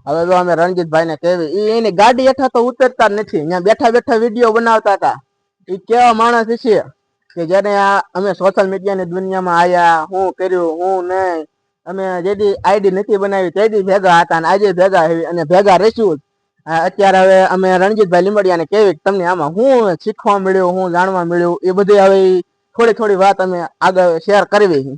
હવે જો અમે રણજીતભાઈ ને કેવી એની ગાડી હેઠા તો ઉતરતા જ નથી, અહીંયા બેઠા બેઠા વિડીયો બનાવતા હતા. એ કેવા માણસ છે કે જેને અમે સોશિયલ મીડિયાની દુનિયામાં આયા, હું કર્યું હું નહીં, અમે જેથી આઈડી નથી બનાવી તેથી ભેગા હતા અને આજે ભેગા અને ભેગા રહીશું. અત્યારે હવે અમે રણજીતભાઈ લીંબડિયાને કેવી તમને આમાં હું શીખવા મળ્યું, હું જાણવા મળ્યું, એ બધી હવે થોડી થોડી વાત અમે આગળ શેર કરવી.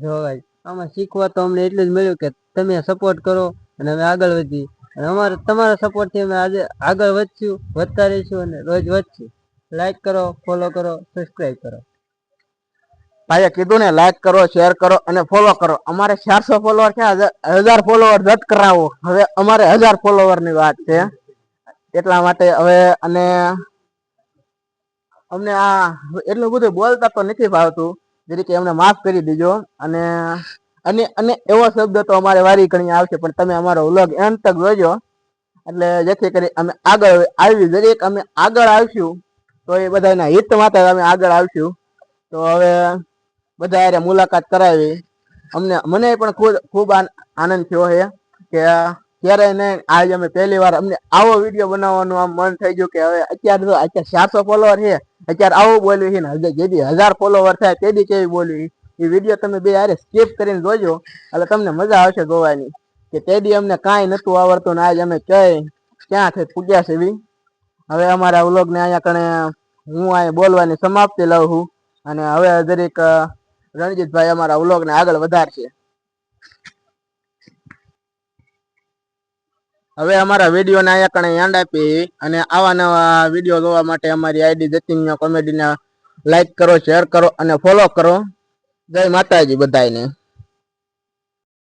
જો ભાઈ આમાં શીખવા તો અમને એટલું જ મળ્યું કે તમે સપોર્ટ કરો અને અમે આગળ વધીએ, અને અમારે તમારા સપોર્ટથી અમે આજે આગળ વધશું, વધતા રહીશું અને રોજ વધશું. લાઈક કરો, ફોલો કરો, સબસ્ક્રાઈબ કરો. ભાઈએ કીધું ને લાઈક કરો, શેર કરો અને ફોલો કરો. અમારે 400 ફોલોવર છે, 1000 ફોલોવર રદ કરાવો. હવે અમારે 1000 ફોલોવર ની વાત છે, એટલા માટે હવે અને અમને આ એટલું બધું બોલતા તો નથી ભાવતું, જરીકે અમને માફ કરી દીજો. અને અને અને એવો શબ્દ તો અમારે વારી ઘણી આવશે, પણ તમે અમારો વ્લોગ એન્ડ તક જોજો, એટલે જેથી કરી અમે આગળ આવી જરીક અમે આગળ આવશું તો એ બધાના હિત માટે અમે આગળ આવશું. તો હવે બધા યારે મુલાકાત કરાવી. મને પણ ખૂબ આનંદ થયો છે કે ક્યારેય નહીં આજે અમે પહેલી વાર અમને આવો વિડીયો બનાવવાનું આમ મન થઈ ગયું કે હવે અત્યારે 400 ફોલોવર છે, અત્યારે આવું બોલ્યું છે ને જેથી 1000 ફોલોવર થાય તેથી કેવી બોલ્યું. એ વિડીયો તમે બે યારે સ્કીપ કરીને જોજો, એટલે તમને મજા આવશે જોવાની કે તેદી અમને કાંઈ નતું આવડતું ને આજે અમે ક્યાં થઈ પૂગ્યા છે. હવે અમારા વ્લોગને અહીંયા કણે હું અહીંયા બોલવાની સમાપ્તિ લઉં છું, અને હવે દરેક રણજીતભાઈ અમારા વ્લોગને આગળ વધારશે. હવે અમારા વિડીયોને અહીંયા કણે એન્ડ આપી, અને આવા નવા વિડીયો જોવા માટે અમારી આઈડી જતીન કોમેડીને લાઈક કરો, શેર કરો અને ફોલો કરો. જય માતાજી બધાને.